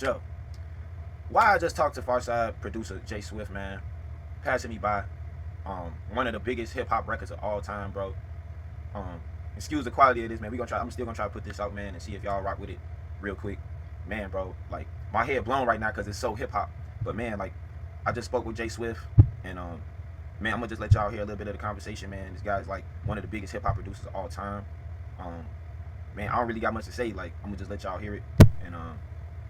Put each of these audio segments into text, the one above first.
Joe, why I just talked to Pharcyde producer J Swift, man, passing me by. One of the biggest hip hop records of all time, bro. Excuse the quality of this, man. I'm still gonna try to put this out, man, and see if y'all rock with it real quick, man, bro. Like my head blown right now because it's so hip hop. But man, like I just spoke with J Swift, and man, I'm gonna just let y'all hear a little bit of the conversation, man. This guy's like one of the biggest hip hop producers of all time. Man, I don't really got much to say. Like I'm gonna just let y'all hear it, and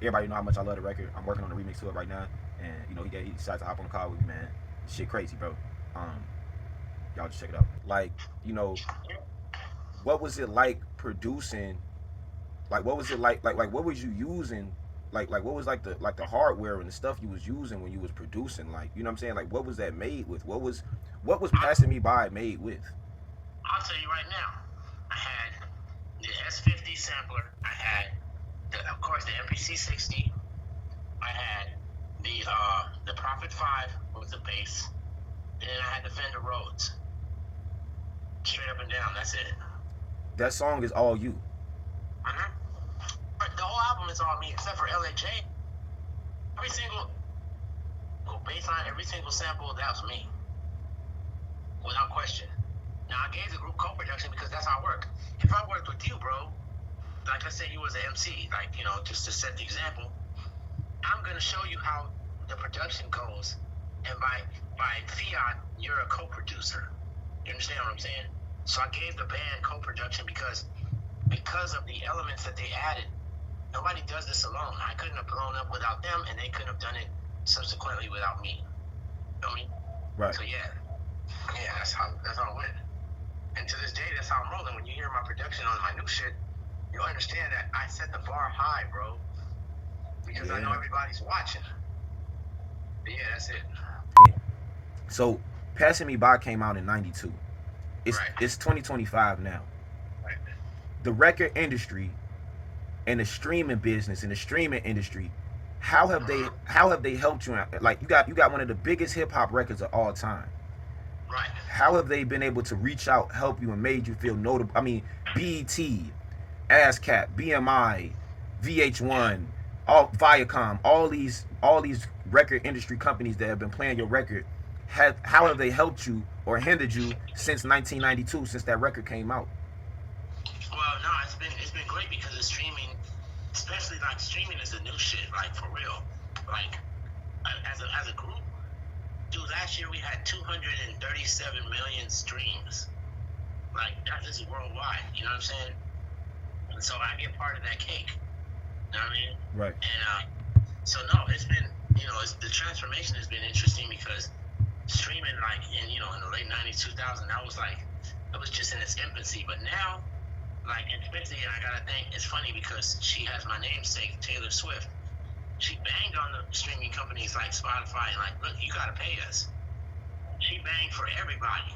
everybody know how much I love the record. I'm working on a remix to it right now, and you know he decided to hop on the call with me, man. Shit crazy, bro. Y'all just check it out. Like, you know, what was it like producing? Like, what was it like? Like, what was you using? Like, what was like the hardware and the stuff you was using when you was producing? Like, you know what I'm saying? Like, what was that made with? What was passing me by made with? I'll tell you right now. I had the S50 sampler. I had, of course, the MPC 60. I had the Prophet 5 with the bass. And then I had the Fender Rhodes. Straight up and down. That's it. That song is all you. But the whole album is all me, except for LAJ. Every single bass line, every single sample, that was me. Without question. Now, I gave the group co-production because that's how I work. If I worked with you, bro, like I said, you was an MC, like, you know, just to set the example, I'm going to show you how the production goes. And by fiat, you're a co-producer. You understand what I'm saying? So I gave the band co-production because of the elements that they added. Nobody does this alone. I couldn't have blown up without them, and they couldn't have done it subsequently without me. You know what I mean? Right. So yeah, that's how it went. And to this day, that's how I'm rolling. When you hear my production on my new shit, you'll understand that I set the bar high, bro, because I know everybody's watching. But yeah, that's it. So, Passing Me By came out in '92. It's 2025 now. Right. The record industry and the streaming business and the streaming industry, how have they helped you out? Like you got one of the biggest hip hop records of all time. Right. How have they been able to reach out, help you, and made you feel notable? I mean, BET, ASCAP, BMI, VH1, Viacom, all these record industry companies that have been playing your record. How have they helped you or hindered you since 1992, since that record came out? Well, no, it's been great because of streaming, especially like streaming is the new shit, like for real. Like as a group, dude, last year we had 237 million streams. Like this is worldwide, you know what I'm saying? And so I get part of that cake. You know what I mean? Right. And so no, it's been, you know, the transformation has been interesting because streaming, like in the late 90s, 2000, that was just in its infancy. But now, like, especially, and I gotta think, it's funny because she has my namesake, Taylor Swift. She banged on the streaming companies like Spotify and like, look, you gotta pay us. She banged for everybody,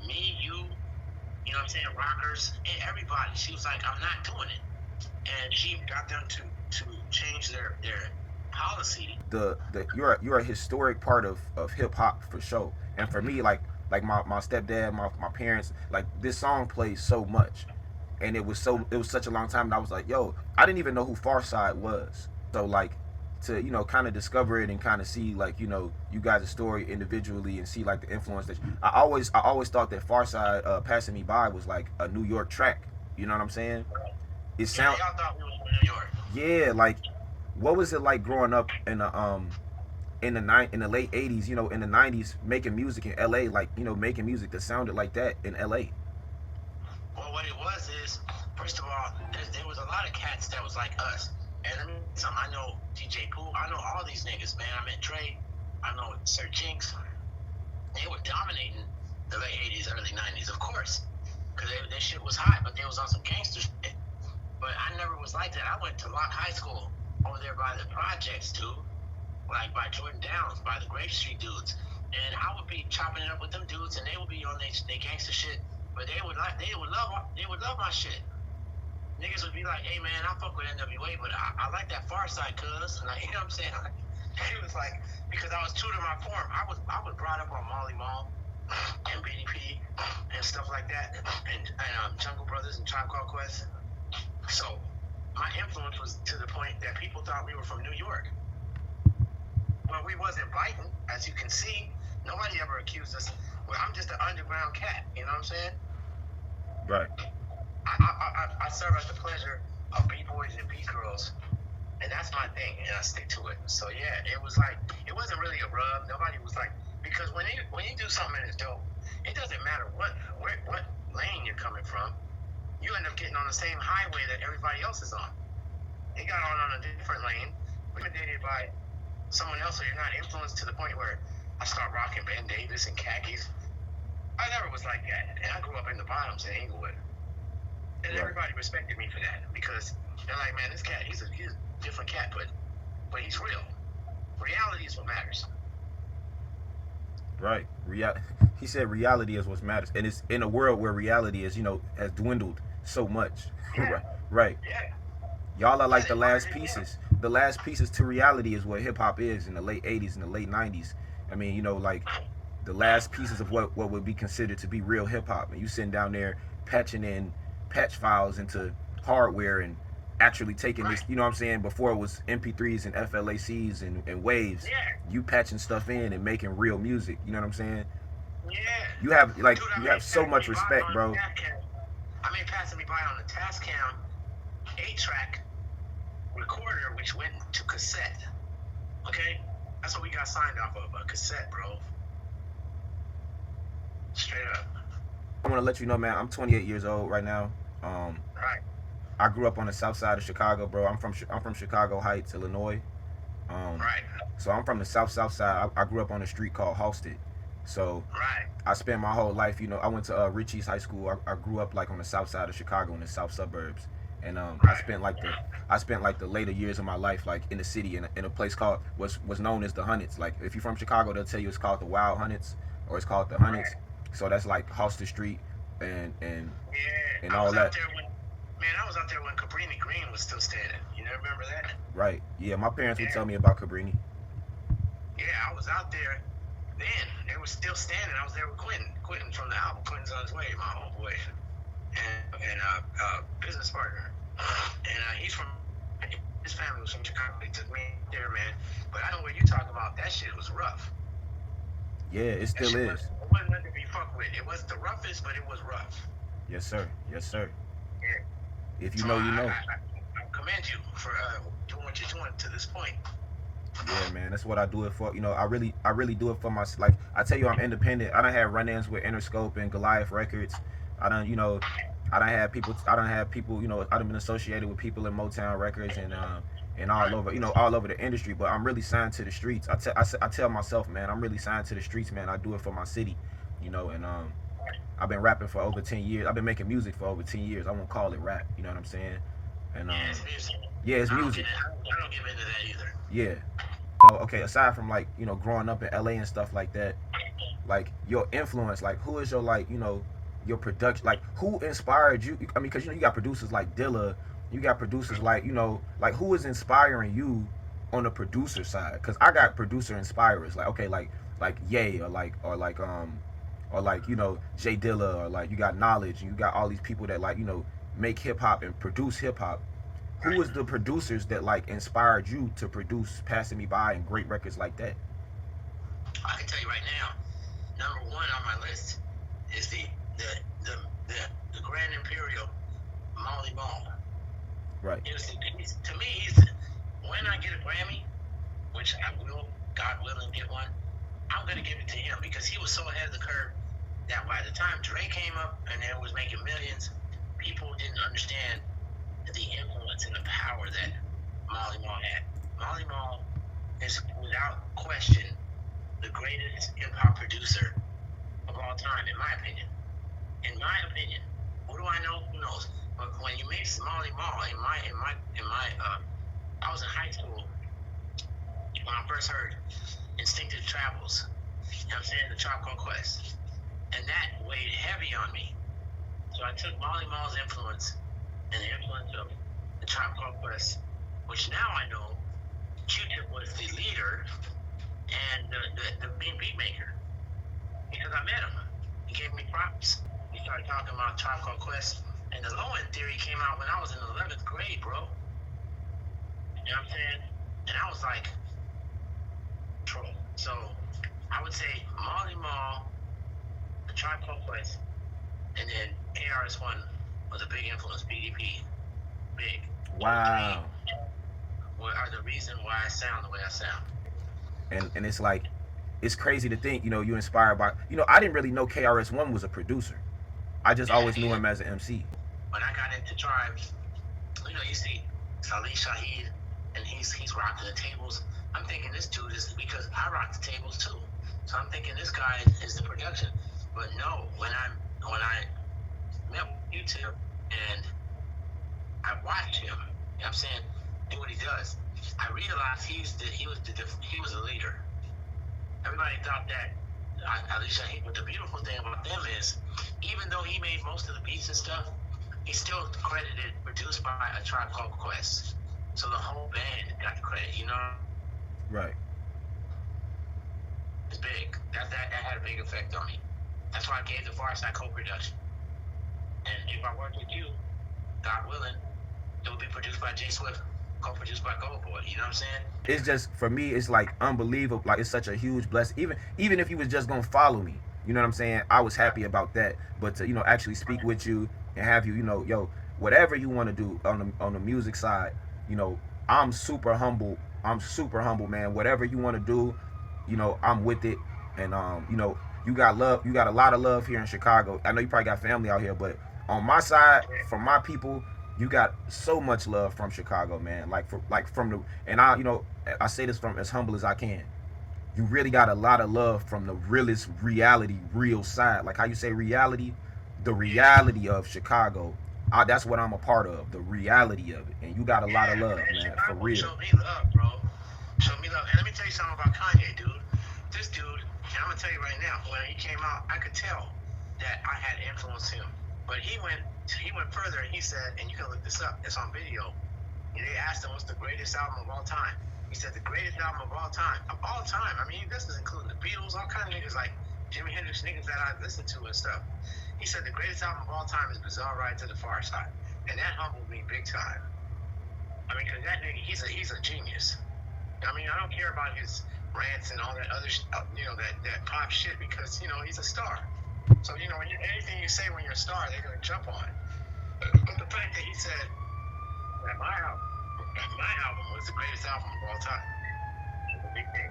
me, you know what I'm saying, rockers, and everybody. She was like, I'm not doing it, and she got them to change their policy. You're a historic part of hip hop for sure. And for me, like my stepdad, my parents, like this song plays so much. And it was such a long time, and I was like, yo, I didn't even know who Pharcyde was. So like to, you know, kind of discover it and kind of see, like, you know, you guys' story individually and see like the influence that I always thought that Pharcyde Passing Me By was like a New York track. You know what I'm saying? It sound y'all thought we was from New York. Yeah, like what was it like growing up in the late 80s, you know, in the 90s, making music in LA, like, you know, making music that sounded like that in LA? Well, what it was is, first of all, there was a lot of cats that was like us. And I mean, I know DJ Pooh, I know all these niggas, man. I met Dre, I know Sir Jinx. They were dominating the late 80s, early 90s, of course. Because their shit was hot, but they was on some gangster shit. But I never was like that. I went to Locke High School over there by the projects, dude. Like by Jordan Downs, by the Grape Street dudes. And I would be chopping it up with them dudes, and they would be on their gangster shit. But they would love my shit. Niggas would be like, hey man, I fuck with NWA, but I like that Pharcyde, cuz. Like, you know what I'm saying? It was like, because I was true to my form. I was brought up on Molly Mall and BDP and stuff like that, and Jungle Brothers and Tribe Called Quest. So my influence was to the point that people thought we were from New York. Well, we wasn't biting, as you can see. Nobody ever accused us. Well, I'm just an underground cat. You know what I'm saying? Right. I serve at the pleasure of B-boys and B-girls, and that's my thing, and I stick to it. So yeah, it was like, it wasn't really a rub. Nobody was like, because when you do something that's dope, it doesn't matter what lane you're coming from. You end up getting on the same highway that everybody else is on. They got on a different lane, intimidated by someone else, so you're not influenced to the point where I start rocking Ben Davis and khakis. I never was like that, and I grew up in the bottoms in Inglewood. And everybody respected me for that, because they're like, man, this cat, he's a different cat, but he's real. Reality is what matters. Right. He said reality is what matters, and it's in a world where reality is, has dwindled so much. Yeah. Right. Yeah. Y'all are like the last pieces. The last pieces to reality is what hip hop is in the late '80s and the late '90s. I mean, like the last pieces of what would be considered to be real hip hop, and you sitting down there patching in patch files into hardware and actually taking this, you know what I'm saying, before it was MP3s and FLACs and waves. Yeah. You patching stuff in and making real music, you know what I'm saying? Yeah. You have Dude, you have so much respect, bro. I mean, passing me by on the Tascam 8-track recorder, which went to cassette. Okay? That's what we got signed off of, a cassette, bro. Straight up. I want to let you know, man, I'm 28 years old right now. Right. I grew up on the south side of Chicago, bro. I'm from Chicago Heights, Illinois. Right. So I'm from the south side. I grew up on a street called Halsted. So Right. I spent my whole life, I went to Richie's High School. I grew up like on the south side of Chicago in the south suburbs. And I spent like the later years of my life like in the city in a place called was known as the Hunnits. Like if you're from Chicago, they'll tell you it's called the Wild Hunnits or it's called the Hunnits. Right. So that's like Halsted Street and yeah, all that. I was out there when Cabrini Green was still standing. You never remember that? Right. Yeah, my parents would tell me about Cabrini. Yeah, I was out there then. They were still standing. I was there with Quentin. Quentin from the album. Quentin's on his way, my homeboy. And business partner. And he's from, his family was from Chicago. He took me there, man. But I know what you're talking about. That shit was rough. Yeah, it still is. It wasn't nothing to be fucked with. It wasn't the roughest, but it was rough. Yes, sir. Yes, sir. Yeah. If you know, you know. I commend you for doing what you're doing to this point. Yeah, man, that's what I do it for. I really do it for my, like, I tell you, I'm independent. I done had run-ins with Interscope and Goliath Records. I done have people, I done been associated with people in Motown Records and all over the industry. But I'm really signed to the streets. I tell myself, man, I'm really signed to the streets, man. I do it for my city, and I've been rapping for over 10 years. I've been making music for over 10 years. I won't call it rap, you know what I'm saying? And it's music. yeah, it's music. I don't give into that either. Yeah. Okay, aside from like, growing up in LA and stuff like that, like your influence, like who is your your production, like who inspired you? I mean, because you got producers like Dilla, you got producers like like who is inspiring you on the producer side? Because I got producer inspirers, like okay, like Ye or like Jay Dilla, or like you got Knowledge, and you got all these people that like make hip hop and produce hip hop. Who was the producers that like inspired you to produce Passing Me By and great records like that? I can tell you right now, number one on my list is the Grand Imperial Molly Ball. Right. To me, when I get a Grammy, which I will, God willing, get one, I'm gonna give it to him because he was so ahead of the curve that by the time Dre came up and then was making millions, people didn't understand the influence and the power that Molly Mall had. Molly Mall is without question the greatest hip hop producer of all time, in my opinion. In my opinion, what do I know? Who knows? But when you mix Molly Mall, I was in high school when I first heard Instinctive Travels. You know what I'm saying? The Tribe Called Quest, and that weighed heavy on me. So I took Molly Mall's influence and the influence of the Tribe Called Quest, which now I know Q-Tip was the leader and the main beat maker, because I met him. He gave me props. We started talking about Tribe Called Quest, and the Low End Theory came out when I was in the 11th grade, bro. You know what I'm saying? And I was like, troll. So I would say Molly Mall, the Tribe Called Quest, and then KRS-One was a big influence. BDP, big. Wow. What are the reason why I sound the way I sound? And it's like, it's crazy to think, you know, you inspired by, you know, I didn't really know KRS-One was a producer. I just always knew him as an MC. When I got into Tribe, you know, you see Salih Shaheed, and he's rocking the tables. I'm thinking this dude is, because I rock the tables too. So I'm thinking this guy is the production. But no, when I met YouTube and I watched him, you know what I'm saying, do what he does, I realized he was a leader. Everybody thought that Alicia Heat, but the beautiful thing about them is, even though he made most of the beats and stuff, he's still credited, produced by a Tribe Called Quest. So the whole band got the credit, you know? Right. It's big. That had a big effect on me. That's why I gave the Pharcyde co-production. And if I worked with you, God willing, it would be produced by J Swift, co-produced by GxldBoy. You know what I'm saying? It's just, for me, it's like unbelievable. Like, it's such a huge blessing. Even if you was just gonna follow me, you know what I'm saying, I was happy about that. But to, you know, actually speak with you and have you, you know, yo, whatever you want to do on the music side, you know, I'm super humble, man. Whatever you want to do, you know, I'm with it. And you know, you got a lot of love here in Chicago. I know you probably got family out here, but on my side, from my people, you got so much love from Chicago, man. From the, and I, you know, I say this from as humble as I can. You really got a lot of love from the realest reality, real side. Like how you say reality, the reality of Chicago. That's what I'm a part of, the reality of it. And you got a lot of love, man, Chicago for real. Show me love, bro. Show me love. And let me tell you something about Kanye, dude. This dude, and I'm gonna tell you right now, when he came out, I could tell that I had influenced him. But he went further, and he said, and you can look this up, it's on video. And they asked him what's the greatest album of all time. He said the greatest album of all time. Of all time. I mean, this is including the Beatles, all kind of niggas like Jimi Hendrix, niggas that I listened to and stuff. He said the greatest album of all time is Bizarre Ride to the Pharcyde. And that humbled me big time. I mean, because that nigga, he's a genius. I mean, I don't care about his rants and all that other, you know, that pop shit, because, you know, he's a star. So, you know, anything you say when you're a star, they're going to jump on it. But the fact that he said that my album was the greatest album of all time is a big thing.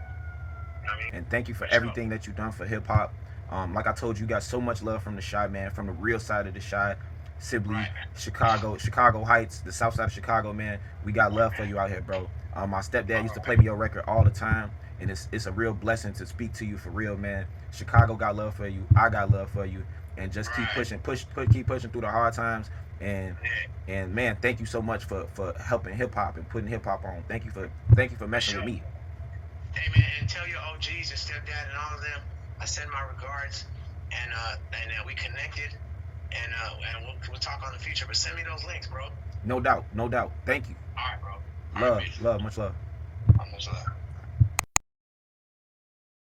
I mean, And thank you for everything that you've done for hip hop. Like I told you, you got so much love from the Chi, man, from the real side of the Chi, Sibley, right. Chicago Heights, the south side of Chicago, man. We got love for you out here, bro. My stepdad used to play me your record all the time, and it's a real blessing to speak to you for real, man. Chicago got love for you. I got love for you, and just keep pushing, keep pushing through the hard times. And man, thank you so much for helping hip hop and putting hip hop on. Thank you for messing with me. Hey man, and tell your OGs, your stepdad, and all of them, I send my regards, and we connected, and we'll talk on the future. But send me those links, bro. No doubt. Thank you. All right, bro. Love, much love. Much love.